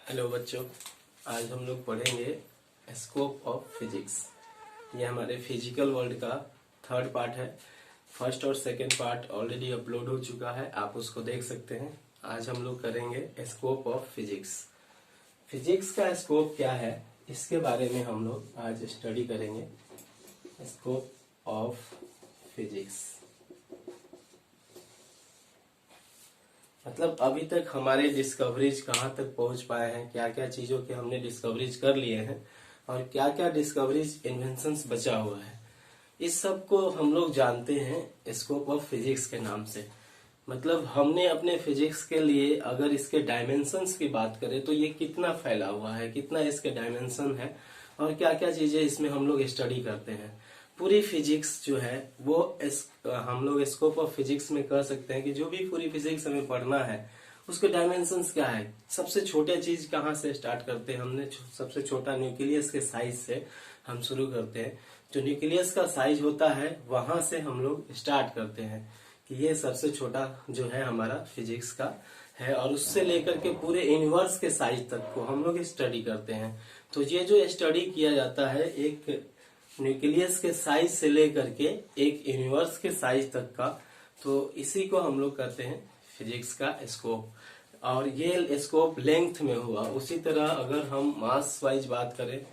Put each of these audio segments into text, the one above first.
Hello बच्चों, आज हम लोग पढ़ेंगे स्कोप ऑफ फिजिक्स। ये हमारे फिजिकल वर्ल्ड का थर्ड पार्ट है। फर्स्ट और सेकंड पार्ट ऑलरेडी अपलोड हो चुका है, आप उसको देख सकते हैं। आज हम लोग करेंगे स्कोप ऑफ फिजिक्स। फिजिक्स का स्कोप क्या है, इसके बारे में हम लोग आज स्टडी करेंगे। स्कोप ऑफ फिजिक्स मतलब अभी तक हमारे डिस्कवरीज कहाँ तक पहुंच पाए हैं, क्या क्या चीजों के हमने डिस्कवरीज कर लिए हैं और क्या क्या डिस्कवरीज इन्वेंशंस बचा हुआ है, इस सब को हम लोग जानते हैं स्कोप ऑफ फिजिक्स के नाम से। मतलब हमने अपने फिजिक्स के लिए अगर इसके डायमेंशंस की बात करें तो ये कितना फैला हुआ है, कितना इसके डायमेंशन है और क्या क्या चीजें इसमें हम लोग स्टडी करते हैं। पूरी फिजिक्स जो है वो हम लोग स्कोप ऑफ फिजिक्स में कह सकते हैं कि जो भी पूरी फिजिक्स हमें पढ़ना है उसके डायमेंशंस क्या है। सबसे छोटे चीज कहाँ से स्टार्ट करते हैं, हमने सबसे छोटा न्यूक्लियस के साइज से हम शुरू करते हैं। जो न्यूक्लियस का साइज होता है वहां से हम लोग स्टार्ट करते हैं कि ये सबसे छोटा जो है हमारा फिजिक्स का है, और उससे लेकर के पूरे यूनिवर्स के साइज तक को हम लोग स्टडी करते हैं। तो ये जो स्टडी किया जाता है एक न्यूक्लियस के साइज से लेकर के एक यूनिवर्स के साइज तक का, तो इसी को हम लोग कहते हैं फिजिक्स का स्कोप। और ये स्कोप लेंथ में हुआ। उसी तरह अगर हम मास वाइज बात करें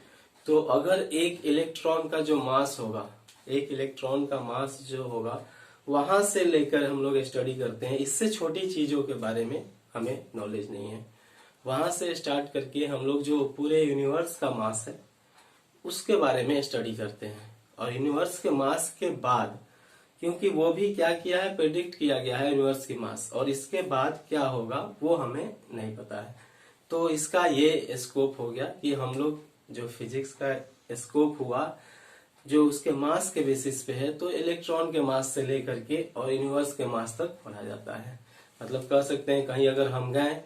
तो अगर एक इलेक्ट्रॉन का जो मास होगा, एक इलेक्ट्रॉन का मास जो होगा वहां से लेकर हम लोग स्टडी करते हैं। इससे छोटी चीजों के बारे में हमें नॉलेज नहीं है। वहां से स्टार्ट करके हम लोग जो पूरे यूनिवर्स का मास है उसके बारे में स्टडी करते हैं। और यूनिवर्स के मास के बाद, क्योंकि वो भी क्या किया है, प्रेडिक्ट किया गया है यूनिवर्स की मास, और इसके बाद क्या होगा वो हमें नहीं पता है। तो इसका ये स्कोप हो गया कि हम लोग जो फिजिक्स का स्कोप हुआ जो उसके मास के बेसिस पे है, तो इलेक्ट्रॉन के मास से लेकर के और यूनिवर्स के मास तक पढ़ा जाता है। मतलब कह सकते हैं कहीं अगर हम गए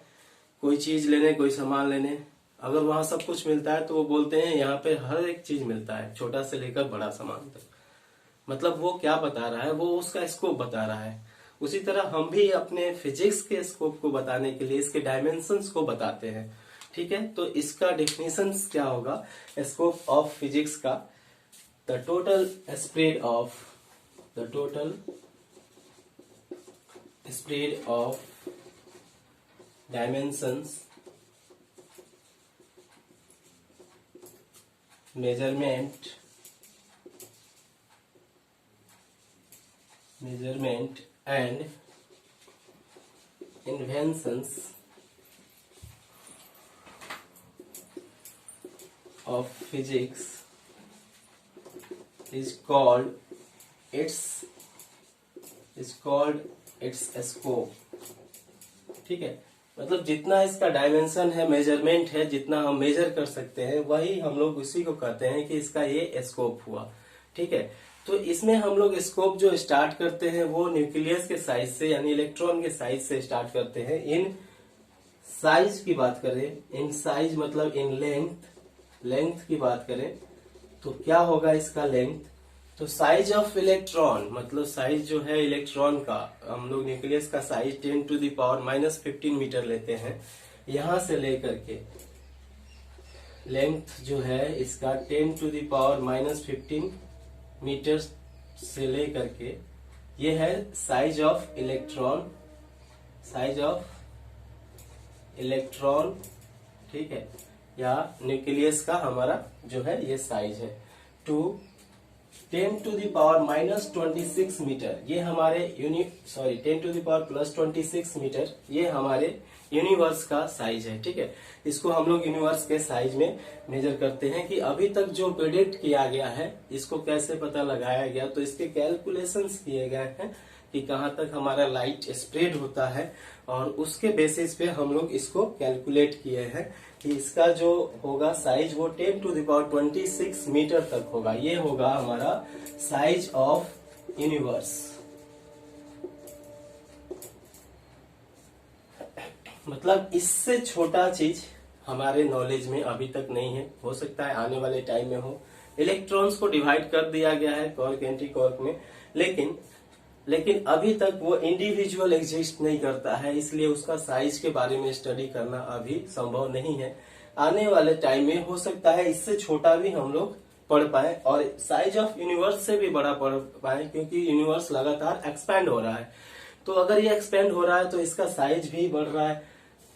कोई चीज लेने, कोई सामान लेने, अगर वहां सब कुछ मिलता है तो वो बोलते हैं यहाँ पे हर एक चीज मिलता है, छोटा से लेकर बड़ा सामान तक। मतलब वो क्या बता रहा है, वो उसका स्कोप बता रहा है। उसी तरह हम भी अपने फिजिक्स के स्कोप को बताने के लिए इसके डायमेंशंस को बताते हैं। ठीक है, तो इसका डेफिनेशन क्या होगा स्कोप ऑफ फिजिक्स का? The total spread of dimensions measurement and inventions of physics is called its scope। ठीक है, मतलब जितना इसका डायमेंशन है, मेजरमेंट है, जितना हम मेजर कर सकते हैं वही हम लोग उसी को कहते हैं कि इसका ये स्कोप हुआ। ठीक है, तो इसमें हम लोग स्कोप जो स्टार्ट करते हैं वो न्यूक्लियस के साइज से, यानी इलेक्ट्रॉन के साइज से स्टार्ट करते हैं। इन साइज की बात करें, इन साइज मतलब इन लेंथ की बात करें तो क्या होगा इसका लेंथ? तो साइज ऑफ इलेक्ट्रॉन, मतलब साइज जो है इलेक्ट्रॉन का, हम लोग न्यूक्लियस का साइज 10⁻⁻15 मीटर लेते हैं। यहां से लेकर के लेंथ जो है इसका 10⁻⁻15 मीटर से लेकर के ये है साइज ऑफ इलेक्ट्रॉन। ठीक है, या न्यूक्लियस का हमारा जो है ये साइज है 10⁻⁻26 मीटर। ये हमारे 10⁻+26 मीटर ये हमारे यूनिवर्स का साइज है। ठीक है, इसको हम लोग यूनिवर्स के साइज में मेजर करते हैं कि अभी तक जो प्रेडिक्ट किया गया है इसको कैसे पता लगाया गया। तो इसके कैलकुलेशंस किए गए हैं कि कहाँ तक हमारा लाइट स्प्रेड होता है, और उसके बेसिस पे हम लोग इसको कैलकुलेट किए हैं कि इसका जो होगा साइज वो 10⁻26 मीटर तक होगा। ये होगा हमारा साइज ऑफ यूनिवर्स। मतलब इससे छोटा चीज हमारे नॉलेज में अभी तक नहीं है, हो सकता है आने वाले टाइम में हो। इलेक्ट्रॉन्स को डिवाइड कर दिया गया है क्वार्क एंटी क्वार्क में, लेकिन लेकिन अभी तक वो इंडिविजुअल एग्जिस्ट नहीं करता है, इसलिए उसका साइज के बारे में स्टडी करना अभी संभव नहीं है। आने वाले टाइम में हो सकता है इससे छोटा भी हम लोग पढ़ पाए और साइज ऑफ यूनिवर्स से भी बड़ा पढ़ पाए, क्योंकि यूनिवर्स लगातार एक्सपैंड हो रहा है। तो अगर ये एक्सपेंड हो रहा है तो इसका साइज भी बढ़ रहा है।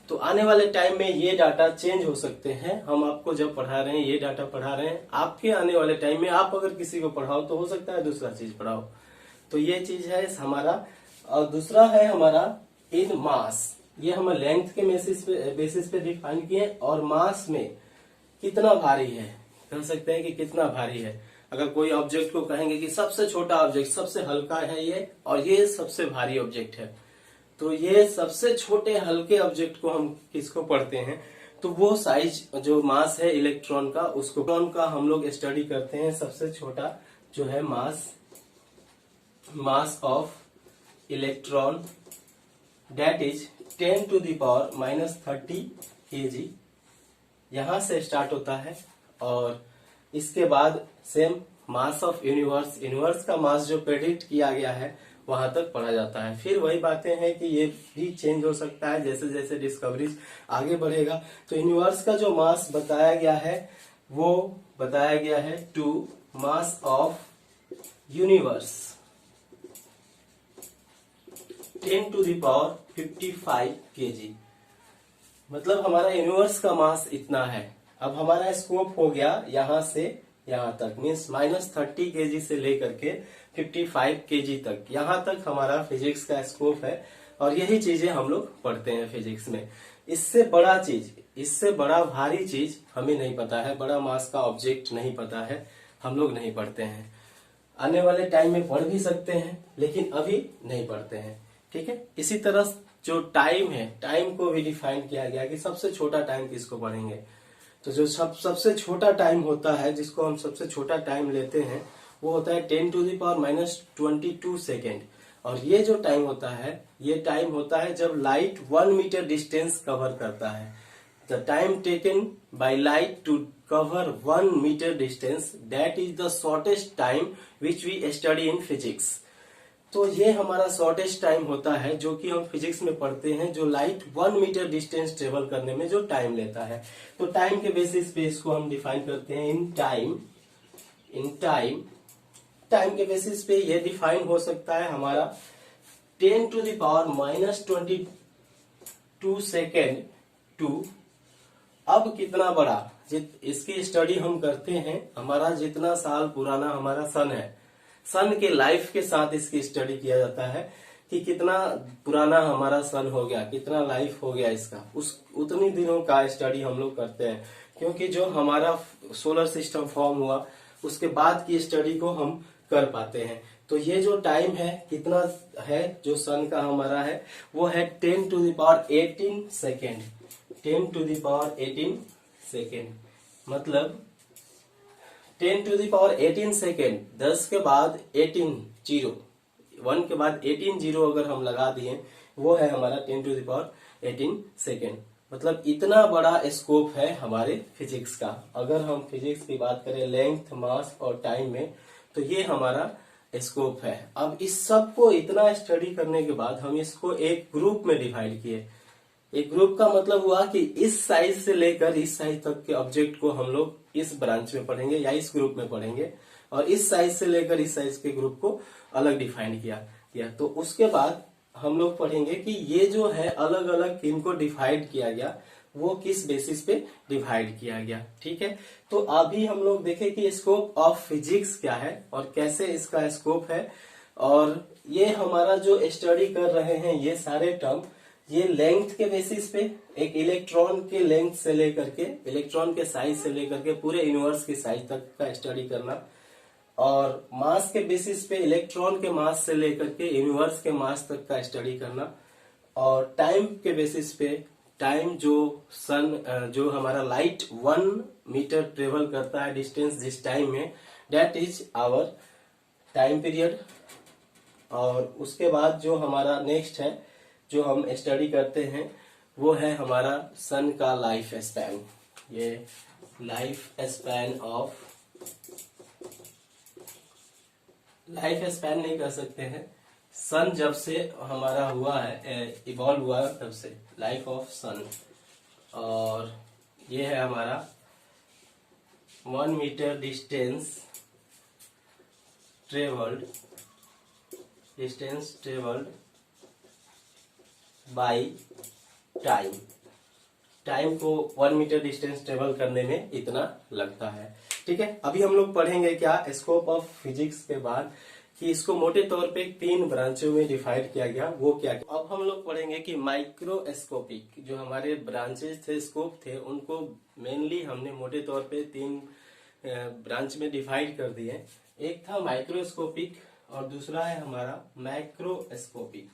तो आने वाले टाइम में ये डाटा चेंज हो सकते हैं। हम आपको जब पढ़ा रहे हैं, ये डाटा पढ़ा रहे हैं, आपके आने वाले टाइम में आप अगर किसी को पढ़ाओ तो हो सकता है दूसरा चीज पढ़ाओ। तो ये चीज है हमारा। और दूसरा है हमारा इन मास, ये हम लेंथ के बेसिस पे डिफाइन किए, और मास में कितना भारी है, कह सकते हैं कि कितना भारी है। अगर कोई ऑब्जेक्ट को कहेंगे कि सबसे छोटा ऑब्जेक्ट सबसे हल्का है ये, और ये सबसे भारी ऑब्जेक्ट है, तो ये सबसे छोटे हल्के ऑब्जेक्ट को हम किसको पढ़ते हैं, तो वो साइज जो मास है इलेक्ट्रॉन का, उसको इलेक्ट्रॉन का हम लोग स्टडी करते हैं। सबसे छोटा जो है mass of electron that is 10 to the power -30 kg, यहां से स्टार्ट होता है। और इसके बाद सेम मास ऑफ यूनिवर्स का मास जो प्रेडिक्ट किया गया है वहां तक पढ़ा जाता है। फिर वही बातें हैं कि ये भी चेंज हो सकता है जैसे जैसे डिस्कवरीज आगे बढ़ेगा। तो यूनिवर्स का जो मास बताया गया है वो बताया गया है to mass of universe 10 to the power 55 kg, मतलब हमारा यूनिवर्स का मास इतना है। अब हमारा स्कोप हो गया यहाँ से यहाँ तक, मीन्स -30 kg से लेकर के 55 kg तक, यहाँ तक हमारा फिजिक्स का स्कोप है। और यही चीजें हम लोग पढ़ते हैं फिजिक्स में। इससे बड़ा चीज, इससे बड़ा भारी चीज हमें नहीं पता है, बड़ा मास का ऑब्जेक्ट नहीं पता है, हम लोग नहीं पढ़ते हैं। आने वाले टाइम में पढ़ भी सकते हैं लेकिन अभी नहीं पढ़ते हैं, ठीक है। इसी तरह जो टाइम है, टाइम को भी डिफाइन किया गया कि सबसे छोटा टाइम किसको पढ़ेंगे। तो जो सबसे छोटा टाइम होता है, जिसको हम सबसे छोटा टाइम लेते हैं, वो होता है 10 to the power -22 सेकेंड। और ये जो टाइम होता है, ये टाइम होता है जब लाइट 1 मीटर डिस्टेंस कवर करता है। The time taken by light to cover 1 metre distance, that is the shortest time which we study in physics. तो ये हमारा शॉर्टेस्ट टाइम होता है जो कि हम फिजिक्स में पढ़ते हैं, जो लाइट 1 मीटर डिस्टेंस ट्रेवल करने में जो टाइम लेता है। तो टाइम के बेसिस पे इसको हम डिफाइन करते हैं इन टाइम के बेसिस पे ये डिफाइन हो सकता है हमारा 10 to the power -22 second to, अब कितना बड़ा, इसकी स्टडी हम करते हैं, हमारा जितना साल पुराना हमारा सन है, सन के लाइफ के साथ इसकी स्टडी किया जाता है कि कितना पुराना हमारा सन हो गया, कितना लाइफ हो गया इसका, उतनी दिनों का स्टडी हम लोग करते हैं। क्योंकि जो हमारा सोलर सिस्टम फॉर्म हुआ उसके बाद की स्टडी को हम कर पाते हैं। तो ये जो टाइम है कितना है जो सन का हमारा है, वो है 10 to the power 18 second. 10 to the power 18 second, मतलब 10 to the power 18 सेकेंड, 10 के बाद 18 जीरो, 1 के बाद 18 जीरो अगर हम लगा दिए, वो है हमारा 10 to the power 18 सेकेंड। मतलब इतना बड़ा स्कोप है हमारे फिजिक्स का। अगर हम फिजिक्स की बात करें लेंथ, मास और टाइम में, तो ये हमारा स्कोप है। अब इस सब को इतना स्टडी करने के बाद हम इसको एक ग्रुप में डिवाइड किए। एक ग्रुप का मतलब हुआ कि इस साइज से लेकर इस साइज तक के ऑब्जेक्ट को हम लोग इस ब्रांच में पढ़ेंगे या इस ग्रुप में पढ़ेंगे, और इस साइज से लेकर इस साइज के ग्रुप को अलग डिफाइन किया। तो उसके बाद हम लोग पढ़ेंगे कि ये जो है अलग अलग इनको डिवाइड किया गया, वो किस बेसिस पे डिवाइड किया गया, ठीक है। तो अभी हम लोग देखें कि स्कोप ऑफ फिजिक्स क्या है और कैसे इसका स्कोप है। और ये हमारा जो स्टडी कर रहे हैं ये सारे टर्म, ये लेंथ के बेसिस पे, एक इलेक्ट्रॉन के लेंथ से लेकर के, इलेक्ट्रॉन के साइज से लेकर के पूरे यूनिवर्स के साइज तक का स्टडी करना, और मास के बेसिस पे इलेक्ट्रॉन के मास से लेकर के यूनिवर्स के मास तक का स्टडी करना, और टाइम के बेसिस पे टाइम जो हमारा लाइट 1 मीटर ट्रेवल करता है डिस्टेंस जिस टाइम में, that is our time period. और उसके बाद जो हमारा नेक्स्ट है जो हम स्टडी करते हैं वो है हमारा सन का लाइफ स्पैन। ये लाइफ स्पैन नहीं कर सकते हैं, सन जब से हमारा हुआ है, इवॉल्व हुआ है, तब से लाइफ ऑफ सन। और ये है हमारा 1 metre distance travelled by time. Time को 1 मीटर डिस्टेंस ट्रेवल करने में इतना लगता है। ठीक है, अभी हम लोग पढ़ेंगे क्या स्कोप ऑफ फिजिक्स के बाद कि इसको मोटे तौर पे 3 ब्रांचों में डिवाइड किया गया, वो क्या। अब हम लोग पढ़ेंगे कि माइक्रोस्कोपिक जो हमारे ब्रांचेस थे, स्कोप थे, उनको मेनली हमने मोटे तौर पे 3 ब्रांच में डिवाइड कर दिए। एक था माइक्रोस्कोपिक और दूसरा है हमारा मैक्रोस्कोपिक।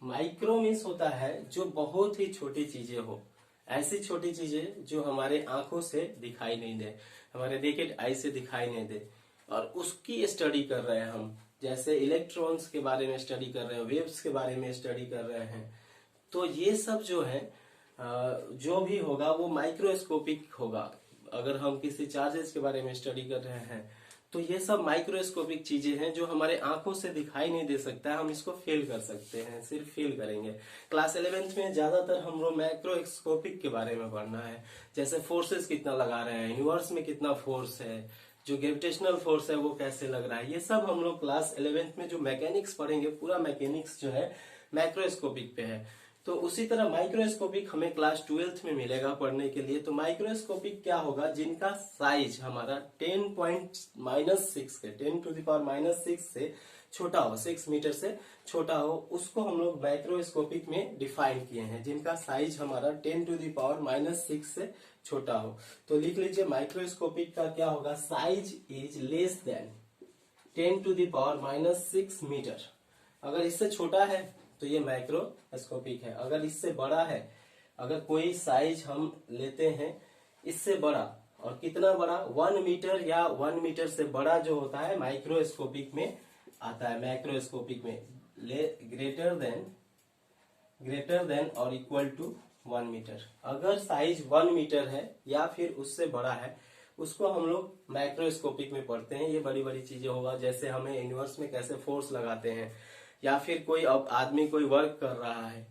माइक्रो मीन्स होता है जो बहुत ही छोटी चीजें हो, ऐसी छोटी चीजें जो हमारे आंखों से दिखाई नहीं दे, हमारे नेकेड आई से दिखाई नहीं दे, और उसकी स्टडी कर रहे हैं हम। जैसे इलेक्ट्रॉन्स के बारे में स्टडी कर रहे हैं, वेव्स के बारे में स्टडी कर रहे हैं। तो ये सब जो है जो भी होगा वो माइक्रोस्कोपिक होगा। अगर हम किसी चार्जेस के बारे में स्टडी कर रहे हैं तो ये सब माइक्रोस्कोपिक चीजें हैं जो हमारे आंखों से दिखाई नहीं दे सकता है, हम इसको फील कर सकते हैं, सिर्फ फील करेंगे। क्लास 11th में ज्यादातर हम लोग माइक्रोस्कोपिक के बारे में पढ़ना है, जैसे फोर्सेस कितना लगा रहे हैं, यूनिवर्स में कितना फोर्स है, जो ग्रेविटेशनल फोर्स है वो कैसे लग रहा है। ये सब हम लोग क्लास 11th में जो मैकेनिक्स पढ़ेंगे, पूरा मैकेनिक्स जो है माइक्रोस्कोपिक पे है। तो उसी तरह माइक्रोस्कोपिक हमें क्लास 12th में मिलेगा पढ़ने के लिए। तो माइक्रोस्कोपिक क्या होगा, जिनका साइज हमारा 10⁻⁻6 के 10⁻⁻6 से छोटा हो, 6 मीटर से छोटा हो, उसको हम लोग माइक्रोस्कोपिक में डिफाइन किए हैं। जिनका साइज हमारा 10⁻⁻6 से छोटा हो। तो लिख लीजिए माइक्रोस्कोपिक का क्या होगा, size is less than 10⁻⁻6 metre. अगर इससे छोटा है तो ये माइक्रोस्कोपिक है। अगर इससे बड़ा है, अगर कोई साइज हम लेते हैं इससे बड़ा, और कितना बड़ा, 1 मीटर या 1 मीटर से बड़ा जो होता है माइक्रोस्कोपिक में आता है। माइक्रोस्कोपिक में ग्रेटर देन और इक्वल टू 1 मीटर। अगर साइज 1 मीटर है या फिर उससे बड़ा है, उसको हम लोग माइक्रोस्कोपिक में पढ़ते हैं। ये बड़ी बड़ी चीजें होगा, जैसे हमें यूनिवर्स में कैसे फोर्स लगाते हैं, या फिर कोई आदमी कोई वर्क कर रहा है।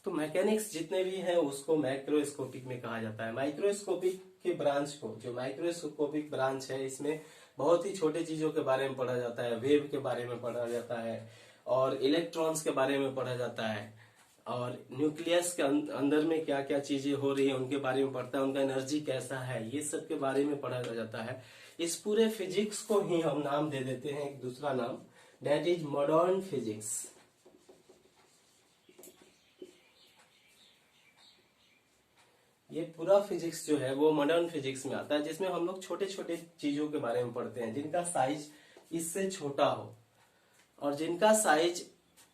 तो मैकेनिक्स जितने भी हैं उसको माइक्रोस्कोपिक में कहा जाता है। माइक्रोस्कोपिक के ब्रांच को, जो माइक्रोस्कोपिक ब्रांच है, इसमें बहुत ही छोटे चीजों के बारे में पढ़ा जाता है, वेव के बारे में पढ़ा जाता है, और इलेक्ट्रॉन्स के बारे में पढ़ा जाता है, और न्यूक्लियस के अंदर में क्या क्या चीजें हो रही है उनके बारे में पढ़ता है, उनका एनर्जी कैसा है, ये सब के बारे में पढ़ा जाता है। इस पूरे फिजिक्स को ही हम नाम दे देते हैं एक दूसरा नाम, दैट इज मॉडर्न फिजिक्स। ये पूरा फिजिक्स जो है वो मॉडर्न फिजिक्स में आता है, जिसमें हम लोग छोटे छोटे चीजों के बारे में पढ़ते हैं जिनका साइज इससे छोटा हो, और जिनका साइज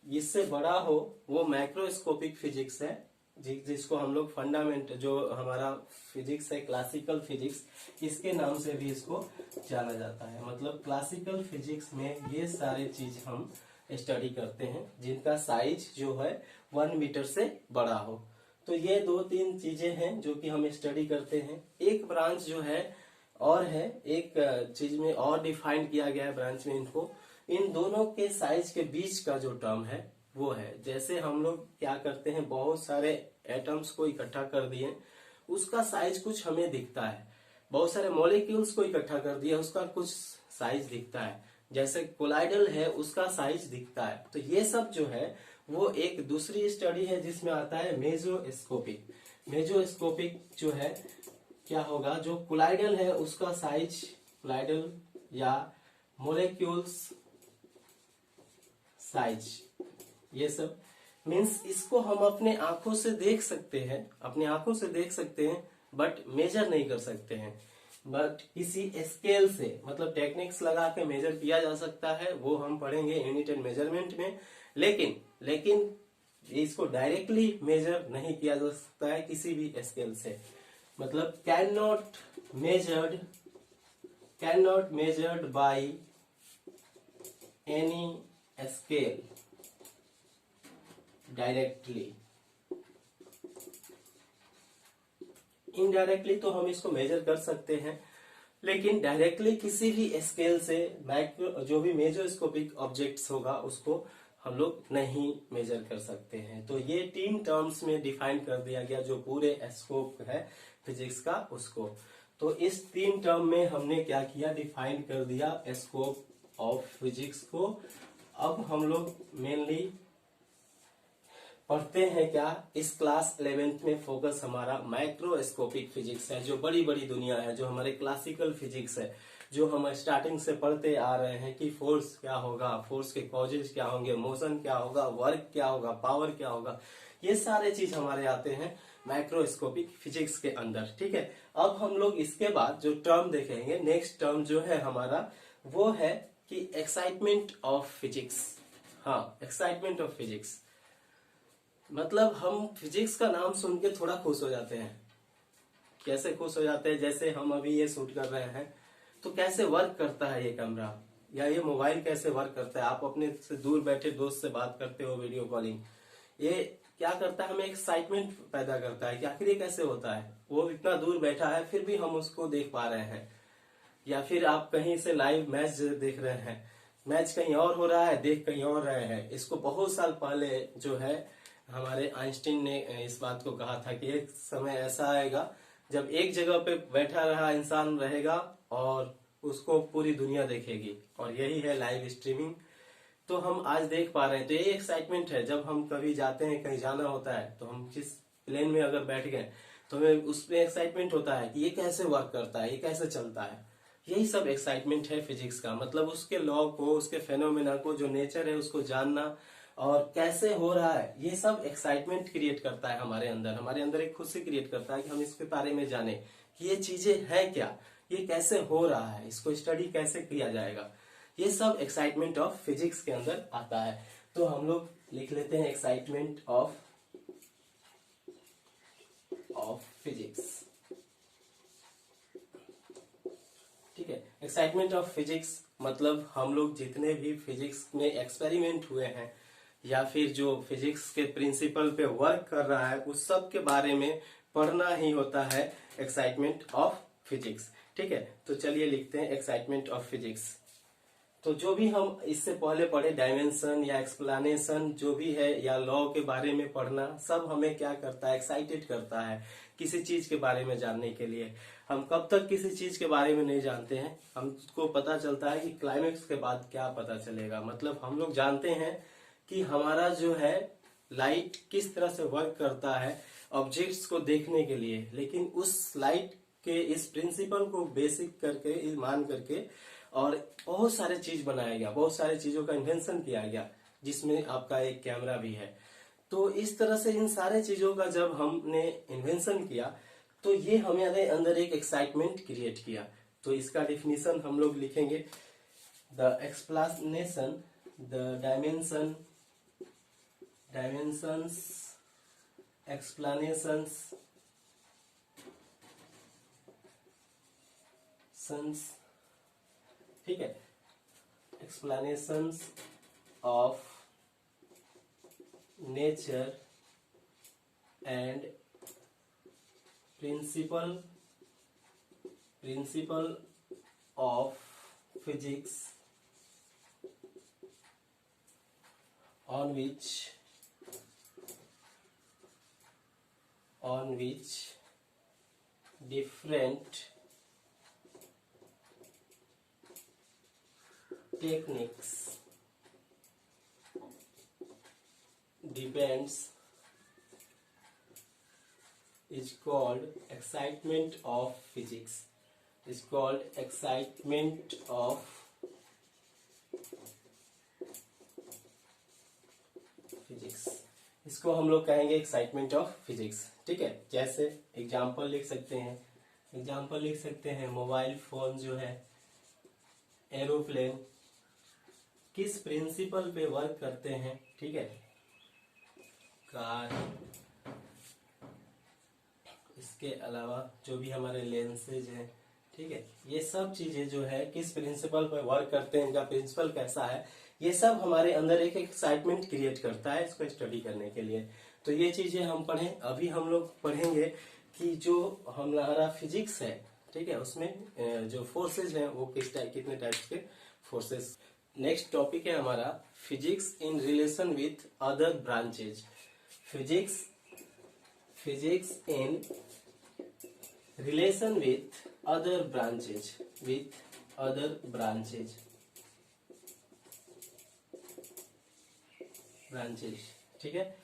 इससे बड़ा हो वो मैक्रोस्कोपिक फिजिक्स है, जिसको हम लोग फंडामेंट, जो हमारा फिजिक्स है क्लासिकल फिजिक्स, इसके नाम से भी इसको जाना जाता है। मतलब क्लासिकल फिजिक्स में ये सारे चीज हम स्टडी करते हैं जिनका साइज जो है 1 मीटर से बड़ा हो। तो ये 2-3 चीजें हैं जो कि हम स्टडी करते हैं। एक ब्रांच जो है और है, एक चीज में और डिफाइन किया गया है ब्रांच में इनको, इन दोनों के साइज के बीच का जो टर्म है वो है, जैसे हम लोग क्या करते हैं, बहुत सारे एटम्स को इकट्ठा कर दिए, उसका साइज कुछ हमें दिखता है। बहुत सारे मॉलिक्यूल्स को इकट्ठा कर दिया, उसका कुछ साइज दिखता है। जैसे कोलाइडल है, उसका साइज दिखता है। तो ये सब जो है वो एक दूसरी स्टडी है जिसमें आता है मेसोस्कोपिक। मेसोस्कोपिक जो है क्या होगा, जो कोलाइडल है उसका साइज, कोलाइडल या मोलिक्यूल्स साइज, ये सब मीन्स इसको हम अपने आंखों से देख सकते हैं, अपने आंखों से देख सकते हैं, बट मेजर नहीं कर सकते हैं। बट किसी स्केल से, मतलब टेक्निक्स लगा के मेजर किया जा सकता है, वो हम पढ़ेंगे यूनिट एंड मेजरमेंट में। लेकिन इसको डायरेक्टली मेजर नहीं किया जा सकता है किसी भी स्केल से। मतलब can not measured by any scale directly. Indirectly तो हम इसको मेजर कर सकते हैं, लेकिन डायरेक्टली किसी भी स्केल से माइक्रो जो भी मेजोस्कोपिक ऑब्जेक्ट्स होगा उसको हम लोग नहीं मेजर कर सकते हैं। तो ये 3 टर्म्स में डिफाइन कर दिया गया जो पूरे स्कोप है फिजिक्स का उसको। तो इस 3 टर्म में हमने क्या किया, डिफाइन कर दिया स्कोप ऑफ फिजिक्स को। अब हम लोग मेनली पढ़ते हैं क्या, इस क्लास 11th में फोकस हमारा माइक्रोस्कोपिक फिजिक्स है, जो बड़ी बड़ी दुनिया है, जो हमारे क्लासिकल फिजिक्स है, जो हम स्टार्टिंग से पढ़ते आ रहे हैं कि फोर्स क्या होगा, फोर्स के कॉजेज क्या होंगे, मोशन क्या होगा, वर्क क्या होगा, पावर क्या होगा, ये सारे चीज हमारे आते हैं माइक्रोस्कोपिक फिजिक्स के अंदर। ठीक है, अब हम लोग इसके बाद जो टर्म देखेंगे, नेक्स्ट टर्म जो है हमारा वो है कि एक्साइटमेंट ऑफ फिजिक्स। हाँ, एक्साइटमेंट ऑफ फिजिक्स मतलब हम फिजिक्स का नाम सुन के थोड़ा खुश हो जाते हैं। कैसे खुश हो जाते हैं, जैसे हम अभी ये शूट कर रहे हैं तो कैसे वर्क करता है ये कैमरा या ये मोबाइल कैसे वर्क करता है, आप अपने से दूर बैठे दोस्त से बात करते हो वीडियो कॉलिंग, ये क्या करता है, हमें एक्साइटमेंट पैदा करता है कि आखिर ये कैसे होता है, वो इतना दूर बैठा है फिर भी हम उसको देख पा रहे हैं। या फिर आप कहीं से लाइव मैच देख रहे हैं, मैच कहीं और हो रहा है, देख कहीं और रहे हैं। इसको बहुत साल पहले जो है हमारे आइंस्टीन ने इस बात को कहा था कि एक समय ऐसा आएगा जब एक जगह पे बैठा रहा इंसान रहेगा और उसको पूरी दुनिया देखेगी, और यही है लाइव स्ट्रीमिंग। तो हम आज देख पा रहे हैं, तो ये एक्साइटमेंट है। जब हम कभी जाते हैं, कहीं जाना होता है, तो हम जिस प्लेन में अगर बैठ गए तो हमें उसमें एक्साइटमेंट होता है कि ये कैसे वर्क करता है, ये कैसे चलता है। यही सब एक्साइटमेंट है फिजिक्स का, मतलब उसके लॉ को, उसके फेनोमेना को, जो नेचर है उसको जानना और कैसे हो रहा है, ये सब एक्साइटमेंट क्रिएट करता है हमारे अंदर। हमारे अंदर एक खुशी क्रिएट करता है कि हम इसके बारे में जाने कि ये चीजें है क्या, ये कैसे हो रहा है, इसको स्टडी कैसे किया जाएगा। ये सब एक्साइटमेंट ऑफ फिजिक्स के अंदर आता है। तो हम लोग लिख लेते हैं एक्साइटमेंट ऑफ फिजिक्स। ठीक है, एक्साइटमेंट ऑफ फिजिक्स मतलब हम लोग जितने भी फिजिक्स में एक्सपेरिमेंट हुए हैं या फिर जो फिजिक्स के प्रिंसिपल पे वर्क कर रहा है उस सब के बारे में पढ़ना ही होता है एक्साइटमेंट ऑफ फिजिक्स। ठीक है, तो चलिए लिखते हैं एक्साइटमेंट ऑफ फिजिक्स। तो जो भी हम इससे पहले पढ़े डायमेंशन या एक्सप्लेनेशन जो भी है या लॉ के बारे में पढ़ना, सब हमें क्या करता है, एक्साइटेड करता है किसी चीज के बारे में जानने के लिए। हम कब तक किसी चीज के बारे में नहीं जानते हैं, हमको पता चलता है कि क्लाइमेक्स के बाद क्या पता चलेगा। मतलब हम लोग जानते हैं कि हमारा जो है लाइट किस तरह से वर्क करता है ऑब्जेक्ट्स को देखने के लिए, लेकिन उस लाइट के इस प्रिंसिपल को बेसिक करके मान करके और बहुत सारे चीज बनाया गया, बहुत सारे चीजों का इन्वेंशन किया गया, जिसमें आपका एक कैमरा भी है। तो इस तरह से इन सारे चीजों का जब हमने इन्वेंशन किया तो ये हमारे अंदर एक एक्साइटमेंट क्रिएट किया। तो इसका डिफिनीशन हम लोग लिखेंगे, the explanation, the dimensions, explanations ठीक है, explanations of nature and principal of physics on which different techniques depends is called excitement of physics, is called excitement of physics. इसको हम लोग कहेंगे एक्साइटमेंट ऑफ फिजिक्स। ठीक है, जैसे एग्जांपल लिख सकते हैं, मोबाइल फोन जो है, एरोप्लेन किस प्रिंसिपल पे वर्क करते हैं। ठीक है, कार, इसके अलावा जो भी हमारे लेंसेज हैं, ठीक है, ये सब चीजें जो है किस प्रिंसिपल पर वर्क करते हैं, इनका प्रिंसिपल कैसा है, ये सब हमारे अंदर एक एक्साइटमेंट क्रिएट करता है इसको स्टडी करने के लिए। तो ये चीजें हम पढ़ें। अभी हम लोग पढ़ेंगे कि जो हमारा फिजिक्स है, ठीक है, उसमें जो फोर्सेज हैं वो कितने टाइप्स के फोर्सेस। नेक्स्ट टॉपिक है हमारा physics in relation with other branches. Physics in relation with other branches, ठीक है।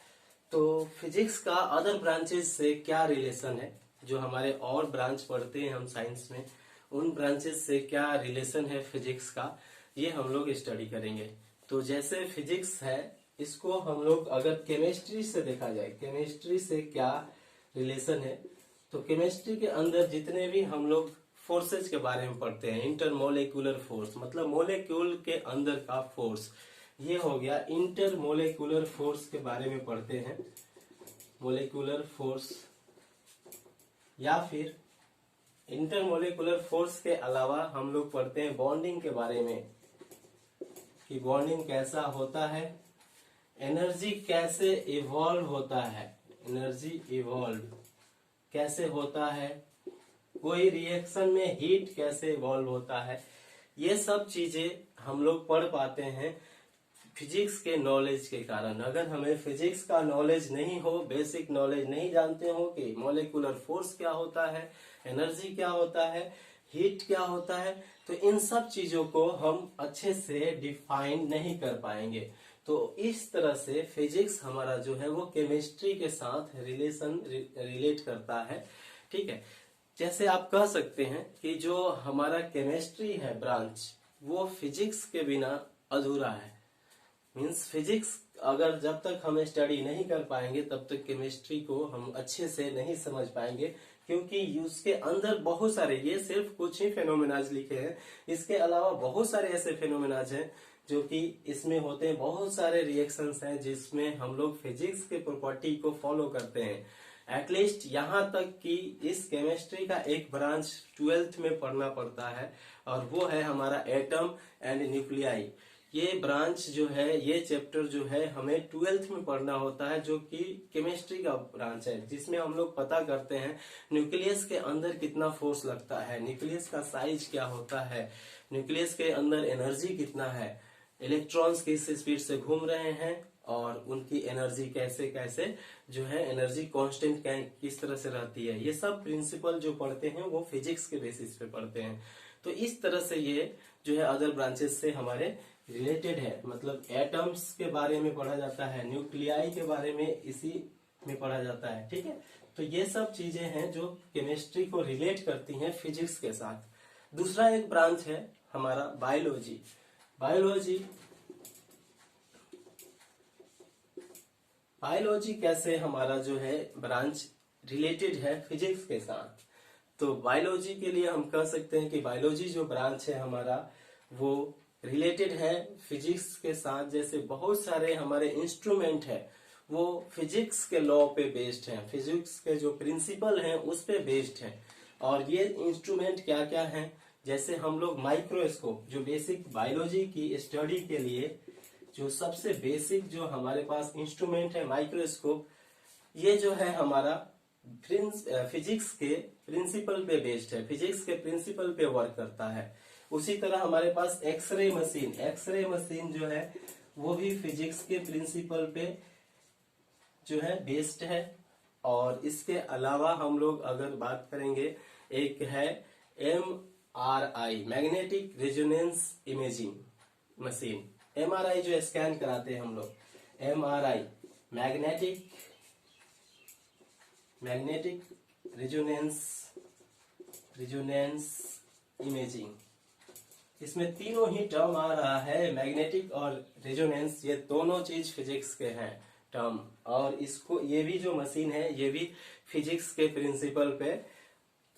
तो फिजिक्स का अदर ब्रांचेज से क्या रिलेशन है, जो हमारे और ब्रांच पढ़ते हैं हम साइंस में, उन ब्रांचेज से क्या रिलेशन है फिजिक्स का, ये हम लोग स्टडी करेंगे। तो जैसे फिजिक्स है, इसको हम लोग अगर केमिस्ट्री से देखा जाए, केमिस्ट्री से क्या रिलेशन है, तो केमिस्ट्री के अंदर जितने भी हम लोग फोर्सेज के बारे में पढ़ते हैं, इंटरमोलेकुलर फोर्स मतलब मोलेक्यूल के अंदर का फोर्स, ये हो गया इंटरमोलेकुलर फोर्स के बारे में पढ़ते हैं, मोलेकुलर फोर्स। या फिर इंटरमोलेकुलर फोर्स के अलावा हम लोग पढ़ते हैं बॉन्डिंग के बारे में, कि बॉन्डिंग कैसा होता है, एनर्जी कैसे इवॉल्व होता है, एनर्जी इवॉल्व कैसे होता है, कोई रिएक्शन में हीट कैसे इवॉल्व होता है, ये सब चीजें हम लोग पढ़ पाते हैं फिजिक्स के नॉलेज के कारण। अगर हमें फिजिक्स का नॉलेज नहीं हो, बेसिक नॉलेज नहीं जानते हो कि मोलेकुलर फोर्स क्या होता है, एनर्जी क्या होता है, हीट क्या होता है, तो इन सब चीजों को हम अच्छे से डिफाइन नहीं कर पाएंगे। तो इस तरह से फिजिक्स हमारा जो है वो केमिस्ट्री के साथ रिलेट करता है, ठीक है। जैसे आप कह सकते हैं कि जो हमारा केमिस्ट्री है ब्रांच, वो फिजिक्स के बिना अधूरा है। मीन्स फिजिक्स अगर जब तक हम स्टडी नहीं कर पाएंगे तब तक केमिस्ट्री को हम अच्छे से नहीं समझ पाएंगे, क्योंकि उसके अंदर बहुत सारे, ये सिर्फ कुछ ही फेनोमेनाज लिखे हैं, इसके अलावा बहुत सारे ऐसे फेनोमेनाज हैं जो कि इसमें होते हैं, बहुत सारे रिएक्शंस हैं जिसमें हम लोग फिजिक्स के प्रॉपर्टी को फॉलो करते हैं। एटलीस्ट यहाँ तक कि इस केमिस्ट्री का एक ब्रांच 12th में पढ़ना पड़ता है, और वो है हमारा एटम एंड न्यूक्लियाई। ये ब्रांच जो है, ये चैप्टर जो है हमें 12th में पढ़ना होता है, जो कि केमिस्ट्री का ब्रांच है, जिसमें हम लोग पता करते हैं न्यूक्लियस के अंदर कितना फोर्स लगता है, न्यूक्लियस का साइज क्या होता है, न्यूक्लियस के अंदर एनर्जी कितना है, इलेक्ट्रॉन्स किस स्पीड से घूम रहे हैं, और उनकी एनर्जी कैसे कैसे जो है एनर्जी कांस्टेंट किस तरह से रहती है, ये सब प्रिंसिपल जो पढ़ते हैं वो फिजिक्स के बेसिस पे पढ़ते हैं। तो इस तरह से ये जो है अदर ब्रांचेस से हमारे रिलेटेड है, मतलब एटम्स के बारे में पढ़ा जाता है, न्यूक्लियाई के बारे में इसी में पढ़ा जाता है, ठीक है। तो ये सब चीजें हैं जो केमिस्ट्री को रिलेट करती हैं फिजिक्स के साथ। दूसरा एक ब्रांच है हमारा बायोलॉजी। बायोलॉजी कैसे हमारा जो है ब्रांच रिलेटेड है फिजिक्स के साथ। तो बायोलॉजी के लिए हम कह सकते हैं कि बायोलॉजी जो ब्रांच है हमारा, वो रिलेटेड है फिजिक्स के साथ। जैसे बहुत सारे हमारे इंस्ट्रूमेंट है वो फिजिक्स के लॉ पे बेस्ड हैं, फिजिक्स के जो प्रिंसिपल हैं उस पे बेस्ड हैं। और ये इंस्ट्रूमेंट क्या क्या हैं, जैसे हम लोग माइक्रोस्कोप, जो बेसिक बायोलॉजी की स्टडी के लिए जो सबसे बेसिक जो हमारे पास इंस्ट्रूमेंट है माइक्रोस्कोप, ये जो है हमारा फिजिक्स के प्रिंसिपल पे बेस्ड है, फिजिक्स के प्रिंसिपल पे वर्क करता है। उसी तरह हमारे पास एक्सरे मशीन जो है वो भी फिजिक्स के प्रिंसिपल पे जो है बेस्ड है। और इसके अलावा हम लोग अगर बात करेंगे, एक है MRI, magnetic resonance imaging machine, MRI जो स्कैन कराते हैं हम लोग, MRI मैग्नेटिक रेजोनेंस इमेजिंग। इसमें तीनों ही टर्म आ रहा है, मैग्नेटिक और रेजोनेंस, ये दोनों चीज फिजिक्स के हैं टर्म। और इसको, ये भी जो मशीन है ये भी फिजिक्स के प्रिंसिपल पे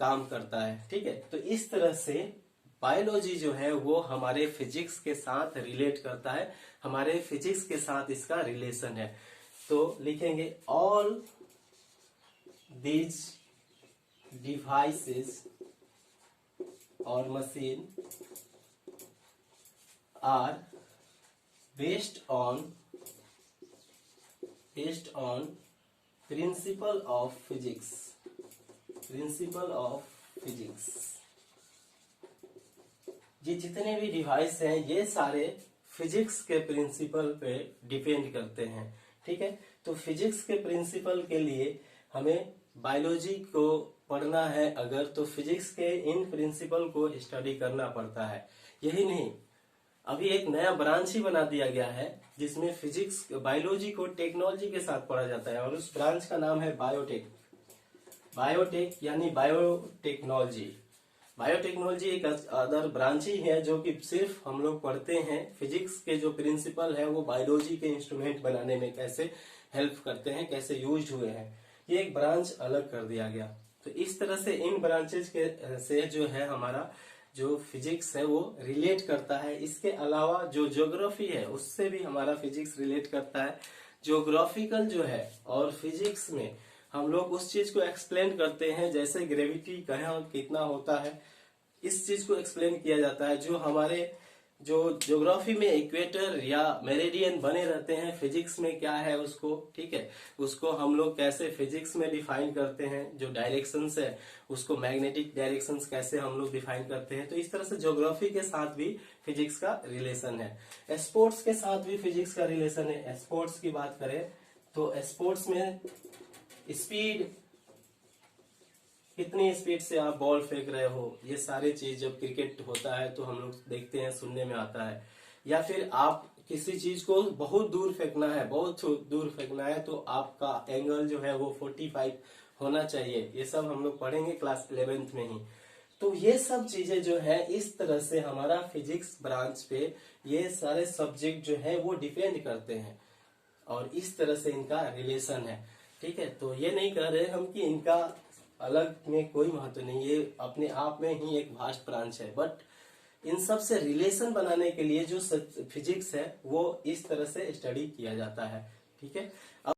काम करता है, ठीक है। तो इस तरह से बायोलॉजी जो है वो हमारे फिजिक्स के साथ रिलेट करता है, हमारे फिजिक्स के साथ इसका रिलेशन है। तो लिखेंगे ऑल दीज डिवाइसेस और machine are based on principle of physics, ये जितने भी डिवाइस हैं ये सारे फिजिक्स के प्रिंसिपल पे डिपेंड करते हैं। ठीक है, तो फिजिक्स के प्रिंसिपल के लिए हमें बायोलॉजी को पढ़ना है अगर, तो फिजिक्स के इन प्रिंसिपल को स्टडी करना पड़ता है। यही नहीं, अभी एक नया ब्रांच ही बना दिया गया है जिसमें फिजिक्स बायोलॉजी को टेक्नोलॉजी के साथ पढ़ा जाता है, और उस ब्रांच का नाम है बायोटेक। बायोटेक यानी बायोटेक्नोलॉजी। बायोटेक्नोलॉजी एक अदर ब्रांच ही है जो कि सिर्फ हम लोग पढ़ते हैं फिजिक्स के जो प्रिंसिपल है वो बायोलॉजी के इंस्ट्रूमेंट बनाने में कैसे हेल्प करते हैं, कैसे यूज हुए हैं, ये एक ब्रांच अलग कर दिया गया। तो इस तरह से इन ब्रांचेज के से जो है हमारा जो फिजिक्स है वो रिलेट करता है। इसके अलावा जो ज्योग्राफी है उससे भी हमारा फिजिक्स रिलेट करता है। ज्योग्राफिकल जो है और फिजिक्स में हम लोग उस चीज को एक्सप्लेन करते हैं, जैसे ग्रेविटी कहाँ कितना होता है, इस चीज को एक्सप्लेन किया जाता है। जो हमारे जो ज्योग्राफी में इक्वेटर या मेरिडियन बने रहते हैं, फिजिक्स में क्या है उसको, ठीक है, उसको हम लोग कैसे फिजिक्स में डिफाइन करते हैं। जो डायरेक्शंस है उसको मैग्नेटिक डायरेक्शंस कैसे हम लोग डिफाइन करते हैं। तो इस तरह से ज्योग्राफी के साथ भी फिजिक्स का रिलेशन है। स्पोर्ट्स के साथ भी फिजिक्स का रिलेशन है। स्पोर्ट्स की बात करें तो स्पोर्ट्स में स्पीड, कितनी स्पीड से आप बॉल फेंक रहे हो, ये सारे चीज जब क्रिकेट होता है तो हम लोग देखते हैं, सुनने में आता है। या फिर आप किसी चीज को बहुत दूर फेंकना है, बहुत दूर फेंकना है, तो आपका एंगल जो है वो 45 होना चाहिए। ये सब हम लोग पढ़ेंगे क्लास 11th में ही। तो ये सब चीजें जो है इस तरह से हमारा फिजिक्स ब्रांच पे ये सारे सब्जेक्ट जो है वो डिपेंड करते हैं, और इस तरह से इनका रिलेशन है। ठीक है, तो ये नहीं कह रहे हम कि इनका अलग में कोई महत्व नहीं, ये अपने आप में ही एक वास्ट ब्रांच है, बट इन सब से रिलेशन बनाने के लिए जो फिजिक्स है वो इस तरह से स्टडी किया जाता है। ठीक है।